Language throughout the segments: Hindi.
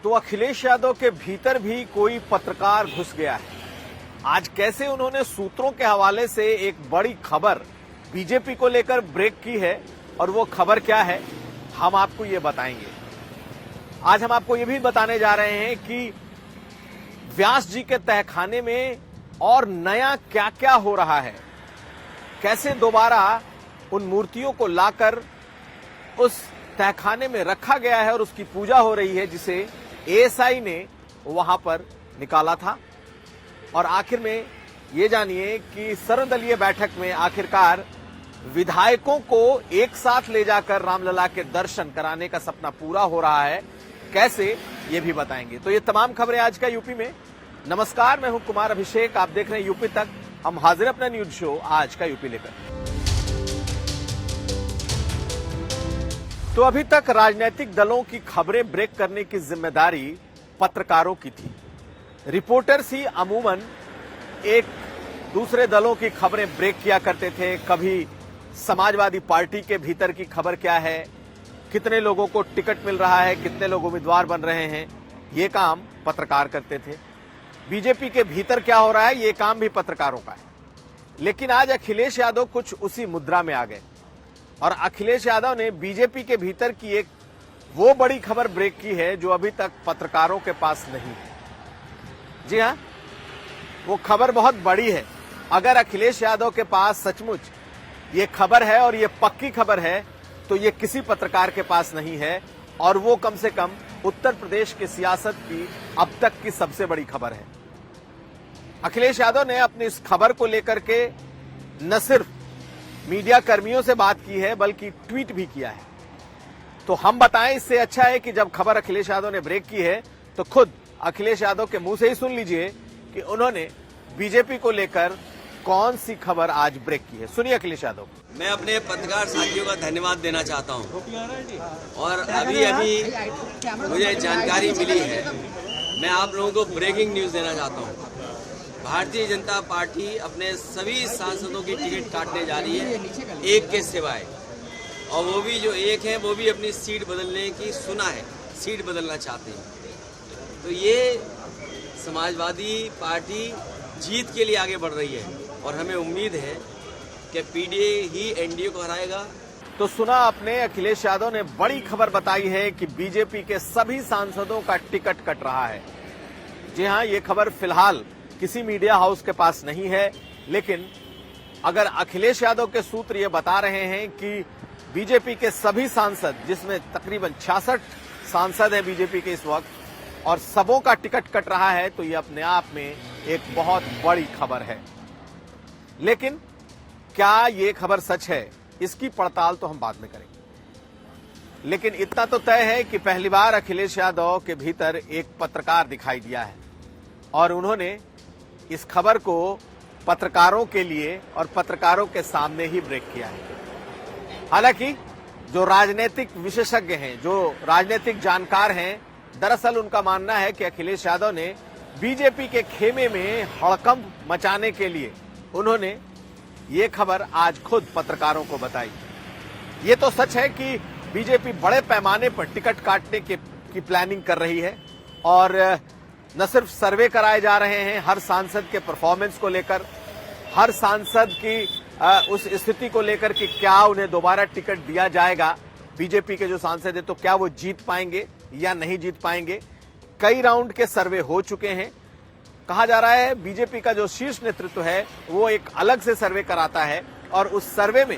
तो अखिलेश यादव के भीतर भी कोई पत्रकार घुस गया है। आज कैसे उन्होंने सूत्रों के हवाले से एक बड़ी खबर बीजेपी को लेकर ब्रेक की है और वो खबर क्या है, हम आपको ये बताएंगे। आज हम आपको ये भी बताने जा रहे हैं कि व्यास जी के तहखाने में और नया क्या क्या हो रहा है, कैसे दोबारा उन मूर्तियों को लाकर उस तहखाने में रखा गया है और उसकी पूजा हो रही है जिसे एएसआई ने वहां पर निकाला था। और आखिर में ये जानिए कि सर्वदलीय बैठक में आखिरकार विधायकों को एक साथ ले जाकर रामलला के दर्शन कराने का सपना पूरा हो रहा है, कैसे ये भी बताएंगे। तो ये तमाम खबरें आज का यूपी में। नमस्कार, मैं हूं कुमार अभिषेक, आप देख रहे हैं यूपी तक। हम हाजिर अपना न्यूज शो आज का यूपी लेकर। तो अभी तक राजनीतिक दलों की खबरें ब्रेक करने की जिम्मेदारी पत्रकारों की थी। रिपोर्टर्स ही अमूमन एक दूसरे दलों की खबरें ब्रेक किया करते थे। कभी समाजवादी पार्टी के भीतर की खबर क्या है, कितने लोगों को टिकट मिल रहा है, कितने लोग उम्मीदवार बन रहे हैं, ये काम पत्रकार करते थे। बीजेपी के भीतर क्या हो रहा है, ये काम भी पत्रकारों का है। लेकिन आज अखिलेश यादव कुछ उसी मुद्रा में आ गए और अखिलेश यादव ने बीजेपी के भीतर की एक वो बड़ी खबर ब्रेक की है जो अभी तक पत्रकारों के पास नहीं है। जी हां, वो खबर बहुत बड़ी है। अगर अखिलेश यादव के पास सचमुच ये खबर है और ये पक्की खबर है तो ये किसी पत्रकार के पास नहीं है, और वो कम से कम उत्तर प्रदेश की सियासत की अब तक की सबसे बड़ी खबर है। अखिलेश यादव ने अपनी इस खबर को लेकर के न सिर्फ मीडिया कर्मियों से बात की है बल्कि ट्वीट भी किया है। तो हम बताएं, इससे अच्छा है कि जब खबर अखिलेश यादव ने ब्रेक की है तो खुद अखिलेश यादव के मुंह से ही सुन लीजिए कि उन्होंने बीजेपी को लेकर कौन सी खबर आज ब्रेक की है। सुनिए अखिलेश यादव। मैं अपने पत्रकार साथियों का धन्यवाद देना चाहता हूं, और अभी मुझे जानकारी मिली है, मैं आप लोगों को ब्रेकिंग न्यूज देना चाहता हूं। भारतीय जनता पार्टी अपने सभी सांसदों की टिकट काटने जा रही है, एक के सिवाय, और वो भी जो एक है वो भी अपनी सीट बदलने की सुना है, सीट बदलना चाहते हैं। तो ये समाजवादी पार्टी जीत के लिए आगे बढ़ रही है और हमें उम्मीद है कि पीडीए ही एनडीए को हराएगा। तो सुना आपने, अखिलेश यादव ने बड़ी खबर बताई है कि बीजेपी के सभी सांसदों का टिकट कट रहा है। जी हां, ये खबर फिलहाल किसी मीडिया हाउस के पास नहीं है, लेकिन अगर अखिलेश यादव के सूत्र ये बता रहे हैं कि बीजेपी के सभी सांसद, जिसमें तकरीबन 66 सांसद हैं बीजेपी के इस वक्त, और सबों का टिकट कट रहा है, तो ये अपने आप में एक बहुत बड़ी खबर है। लेकिन क्या ये खबर सच है, इसकी पड़ताल तो हम बाद में करेंगे। लेकिन इतना तो तय है कि पहली बार अखिलेश यादव के भीतर एक पत्रकार दिखाई दिया है और उन्होंने इस खबर को पत्रकारों के लिए और पत्रकारों के सामने ही ब्रेक किया है। हालांकि जो राजनीतिक विशेषज्ञ हैं, जो राजनीतिक जानकार हैं, दरअसल उनका मानना है कि अखिलेश यादव ने बीजेपी के खेमे में हड़कंप मचाने के लिए उन्होंने ये खबर आज खुद पत्रकारों को बताई। ये तो सच है कि बीजेपी बड़े पैमाने पर टिकट काटने की प्लानिंग कर रही है, और न सिर्फ सर्वे कराए जा रहे हैं हर सांसद के परफॉर्मेंस को लेकर, हर सांसद की उस स्थिति को लेकर कि क्या उन्हें दोबारा टिकट दिया जाएगा। बीजेपी के जो सांसद हैं तो क्या वो जीत पाएंगे या नहीं जीत पाएंगे। कई राउंड के सर्वे हो चुके हैं। कहा जा रहा है बीजेपी का जो शीर्ष नेतृत्व है वो एक अलग से सर्वे कराता है, और उस सर्वे में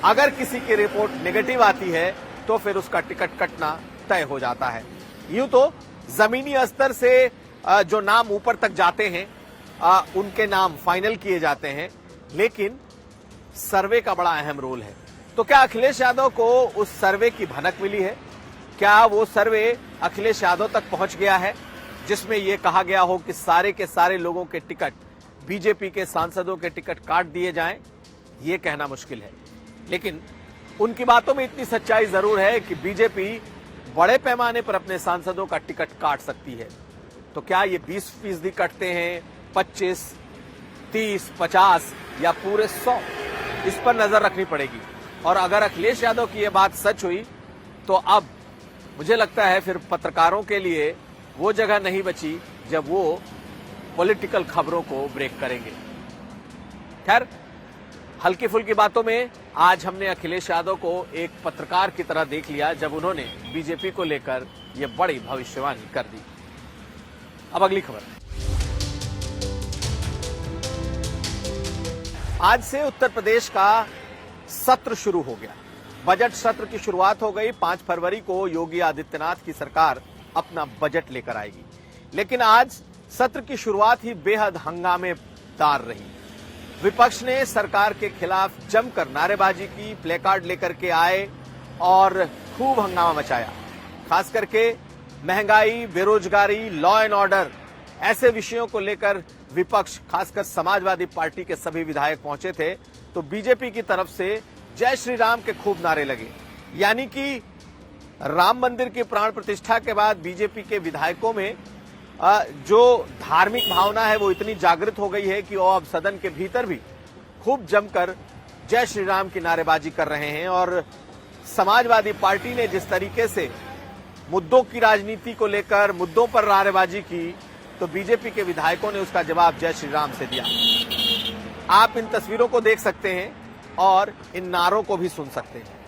अगर किसी की रिपोर्ट नेगेटिव आती है तो फिर उसका टिकट कटना तय हो जाता है। यूं तो जमीनी स्तर से जो नाम ऊपर तक जाते हैं उनके नाम फाइनल किए जाते हैं, लेकिन सर्वे का बड़ा अहम रोल है। तो क्या अखिलेश यादव को उस सर्वे की भनक मिली है? क्या वो सर्वे अखिलेश यादव तक पहुंच गया है जिसमें यह कहा गया हो कि सारे के सारे लोगों के टिकट, बीजेपी के सांसदों के टिकट काट दिए जाएं? ये कहना मुश्किल है, लेकिन उनकी बातों में इतनी सच्चाई जरूर है कि बीजेपी बड़े पैमाने पर अपने सांसदों का टिकट काट सकती है। तो क्या ये 20% कटते हैं, 25, 30, 50 या पूरे 100, इस पर नजर रखनी पड़ेगी। और अगर अखिलेश यादव की यह बात सच हुई तो अब मुझे लगता है फिर पत्रकारों के लिए वो जगह नहीं बची जब वो पॉलिटिकल खबरों को ब्रेक करेंगे। खैर, हल्की फुल्की बातों में आज हमने अखिलेश यादव को एक पत्रकार की तरह देख लिया जब उन्होंने बीजेपी को लेकर यह बड़ी भविष्यवाणी कर दी। अब अगली खबर। आज से उत्तर प्रदेश का सत्र शुरू हो गया। बजट सत्र की शुरुआत हो गई। 5 फरवरी को योगी आदित्यनाथ की सरकार अपना बजट लेकर आएगी, लेकिन आज सत्र की शुरुआत ही बेहद हंगामेदार रही। विपक्ष ने सरकार के खिलाफ जमकर नारेबाजी की, प्लेकार्ड लेकर के आए और खूब हंगामा मचाया। खास करके महंगाई, बेरोजगारी, लॉ एंड ऑर्डर ऐसे विषयों को लेकर विपक्ष, खासकर समाजवादी पार्टी के सभी विधायक पहुंचे थे, तो बीजेपी की तरफ से जय श्री राम के खूब नारे लगे। यानी कि राम मंदिर की प्राण प्रतिष्ठा के बाद बीजेपी के विधायकों में जो धार्मिक भावना है वो इतनी जागृत हो गई है कि वो अब सदन के भीतर भी खूब जमकर जय श्री राम की नारेबाजी कर रहे हैं। और समाजवादी पार्टी ने जिस तरीके से मुद्दों की राजनीति को लेकर मुद्दों पर नारेबाजी की, तो बीजेपी के विधायकों ने उसका जवाब जय श्री राम से दिया। आप इन तस्वीरों को देख सकते हैं और इन नारों को भी सुन सकते हैं।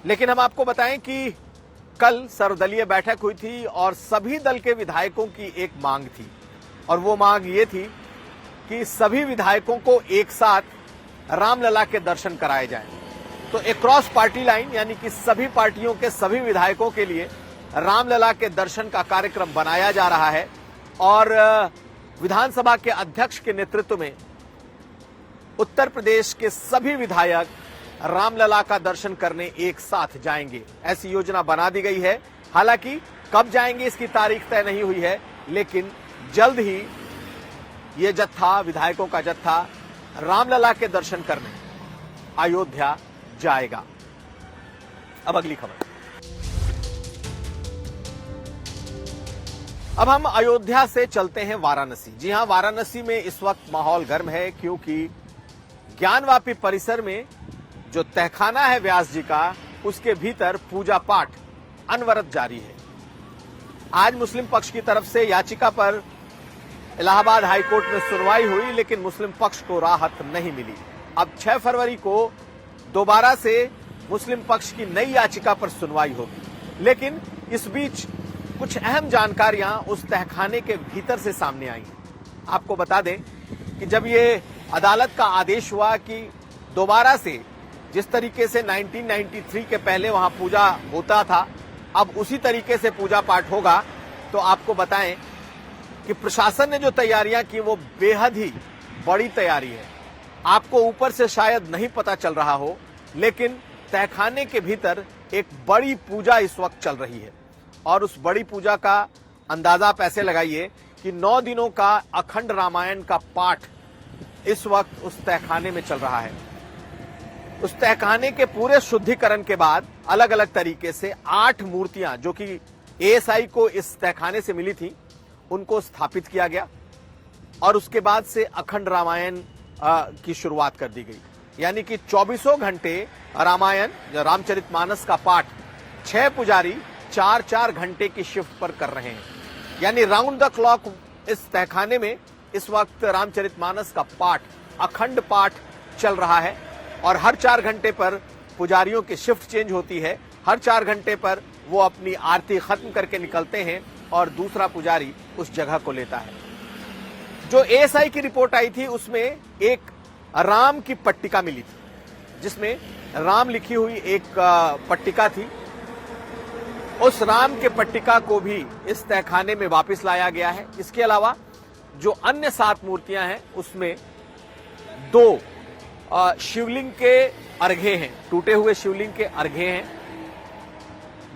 लेकिन हम आपको बताएं कि कल सर्वदलीय बैठक हुई थी और सभी दल के विधायकों की एक मांग थी, और वो मांग ये थी कि सभी विधायकों को एक साथ रामलला के दर्शन कराए जाएं। तो अक्रॉस पार्टी लाइन, यानी कि सभी पार्टियों के सभी विधायकों के लिए रामलला के दर्शन का कार्यक्रम बनाया जा रहा है। और विधानसभा के अध्यक्ष के नेतृत्व में उत्तर प्रदेश के सभी विधायक रामलला का दर्शन करने एक साथ जाएंगे, ऐसी योजना बना दी गई है। हालांकि कब जाएंगे इसकी तारीख तय नहीं हुई है, लेकिन जल्द ही ये जत्था, विधायकों का जत्था रामलला के दर्शन करने अयोध्या जाएगा। अब अगली खबर। अब हम अयोध्या से चलते हैं वाराणसी। जी हां, वाराणसी में इस वक्त माहौल गर्म है, क्योंकि ज्ञानवापी परिसर में जो तहखाना है व्यास जी का, उसके भीतर पूजा पाठ अनवरत जारी है। आज मुस्लिम पक्ष की तरफ से याचिका पर इलाहाबाद हाईकोर्ट में सुनवाई हुई, लेकिन मुस्लिम पक्ष को राहत नहीं मिली। अब 6 फरवरी को दोबारा से मुस्लिम पक्ष की नई याचिका पर सुनवाई होगी। लेकिन इस बीच कुछ अहम जानकारियां उस तहखाने के भीतर से सामने आई। आपको बता दें कि जब ये अदालत का आदेश हुआ कि दोबारा से जिस तरीके से 1993 के पहले वहां पूजा होता था, अब उसी तरीके से पूजा पाठ होगा, तो आपको बताएं कि प्रशासन ने जो तैयारियां की वो बेहद ही बड़ी तैयारी है। आपको ऊपर से शायद नहीं पता चल रहा हो, लेकिन तहखाने के भीतर एक बड़ी पूजा इस वक्त चल रही है। और उस बड़ी पूजा का अंदाजा आप ऐसे लगाइए कि 9 दिनों का अखंड रामायण का पाठ इस वक्त उस तहखाने में चल रहा है। उस तहखाने के पूरे शुद्धिकरण के बाद अलग अलग तरीके से 8 मूर्तियां जो कि एएसआई को इस तहखाने से मिली थी, उनको स्थापित किया गया और उसके बाद से अखंड रामायण की शुरुआत कर दी गई। यानी कि 24 घंटे रामायण, रामचरितमानस का पाठ 6 पुजारी 4-4 घंटे की शिफ्ट पर कर रहे हैं। यानी राउंड द क्लॉक इस तहखाने में इस वक्त रामचरितमानस का पाठ, अखंड पाठ चल रहा है। और हर 4 घंटे पर पुजारियों की शिफ्ट चेंज होती है। हर 4 घंटे पर वो अपनी आरती खत्म करके निकलते हैं और दूसरा पुजारी उस जगह को लेता है। जो एएसआई की रिपोर्ट आई थी उसमें एक राम की पट्टिका मिली थी, जिसमें राम लिखी हुई एक पट्टिका थी। उस राम के पट्टिका को भी इस तहखाने में वापस लाया गया है। इसके अलावा जो अन्य 7 मूर्तियां हैं उसमें 2 शिवलिंग के अर्घे हैं, टूटे हुए शिवलिंग के अर्घे हैं।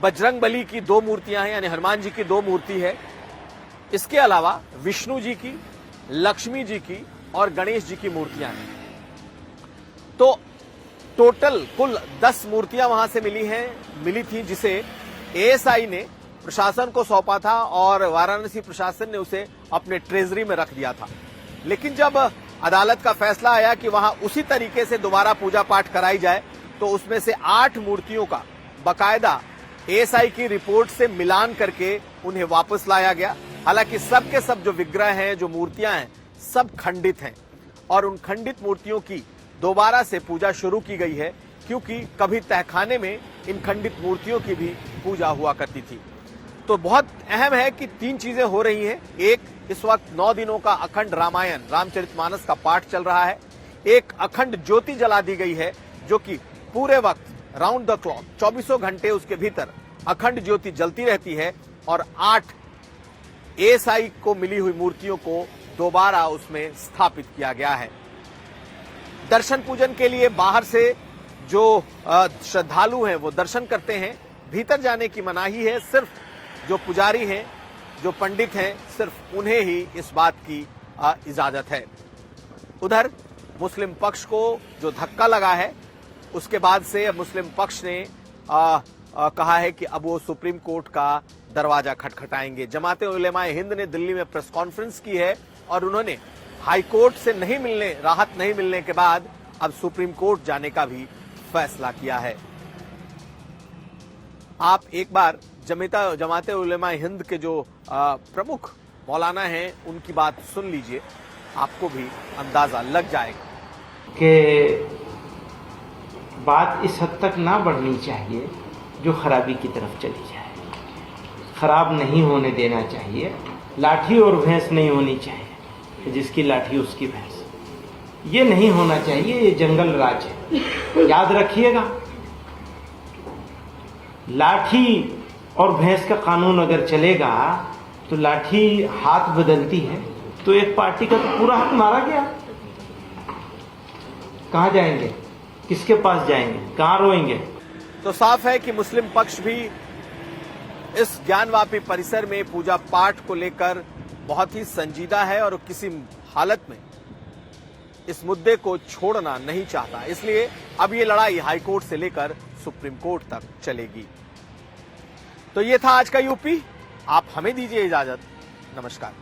बजरंग बली की 2 मूर्तियां हैं, यानी हनुमान जी की 2 मूर्ति है। इसके अलावा विष्णु जी की, लक्ष्मी जी की और गणेश जी की मूर्तियां हैं। तो टोटल कुल 10 मूर्तियां वहां से मिली थी, जिसे एएसआई ने प्रशासन को सौंपा था और वाराणसी प्रशासन ने उसे अपने ट्रेजरी में रख दिया था। लेकिन जब अदालत का फैसला आया कि वहां उसी तरीके से दोबारा पूजा पाठ कराई जाए, तो उसमें से 8 मूर्तियों का बकायदा एएसआई की रिपोर्ट से मिलान करके उन्हें वापस लाया गया। हालांकि सब के सब जो विग्रह हैं, जो मूर्तियां हैं, सब खंडित हैं और उन खंडित मूर्तियों की दोबारा से पूजा शुरू की गई है, क्योंकि कभी तहखाने में इन खंडित मूर्तियों की भी पूजा हुआ करती थी। तो बहुत अहम है कि 3 चीजें हो रही हैं। एक, इस वक्त 9 दिनों का अखंड रामायण रामचरितमानस का पाठ चल रहा है। एक अखंड ज्योति जला दी गई है, जो कि पूरे वक्त राउंड द क्लॉक 24 घंटे उसके भीतर अखंड ज्योति जलती रहती है। और 8 एएसआई को मिली हुई मूर्तियों को दोबारा उसमें स्थापित किया गया है। दर्शन पूजन के लिए बाहर से जो श्रद्धालु हैं वो दर्शन करते हैं, भीतर जाने की मनाही है। सिर्फ जो पुजारी हैं, जो पंडित हैं, सिर्फ उन्हें ही इस बात की इजाजत है। उधर मुस्लिम पक्ष को जो धक्का लगा है, उसके बाद से मुस्लिम पक्ष ने कहा है कि अब वो सुप्रीम कोर्ट का दरवाजा खटखटाएंगे। जमाते उलेमाए हिंद ने दिल्ली में प्रेस कॉन्फ्रेंस की है और उन्होंने हाई कोर्ट से राहत नहीं मिलने के बाद अब सुप्रीम कोर्ट जाने का भी फैसला किया है। आप एक बार जमाते उलेमाए हिंद के जो प्रमुख मौलाना हैं, उनकी बात सुन लीजिए, आपको भी अंदाजा लग जाएगा कि बात इस हद तक ना बढ़नी चाहिए जो खराबी की तरफ चली जाए। खराब नहीं होने देना चाहिए। लाठी और भैंस नहीं होनी चाहिए, जिसकी लाठी उसकी भैंस। ये नहीं होना चाहिए, ये जंगल राज है, याद रखिएगा। लाठी और भैंस का कानून अगर चलेगा तो लाठी हाथ बदलती है, तो एक पार्टी का तो पूरा हाथ मारा गया। कहाँ जाएंगे, किसके पास जाएंगे, कहाँ रोएंगे? तो साफ है कि मुस्लिम पक्ष भी इस ज्ञानवापी परिसर में पूजा पाठ को लेकर बहुत ही संजीदा है और किसी हालत में इस मुद्दे को छोड़ना नहीं चाहता। इसलिए अब ये लड़ाई हाईकोर्ट से लेकर सुप्रीम कोर्ट तक चलेगी। तो ये था आज का यूपी। आप हमें दीजिए इजाजत। नमस्कार।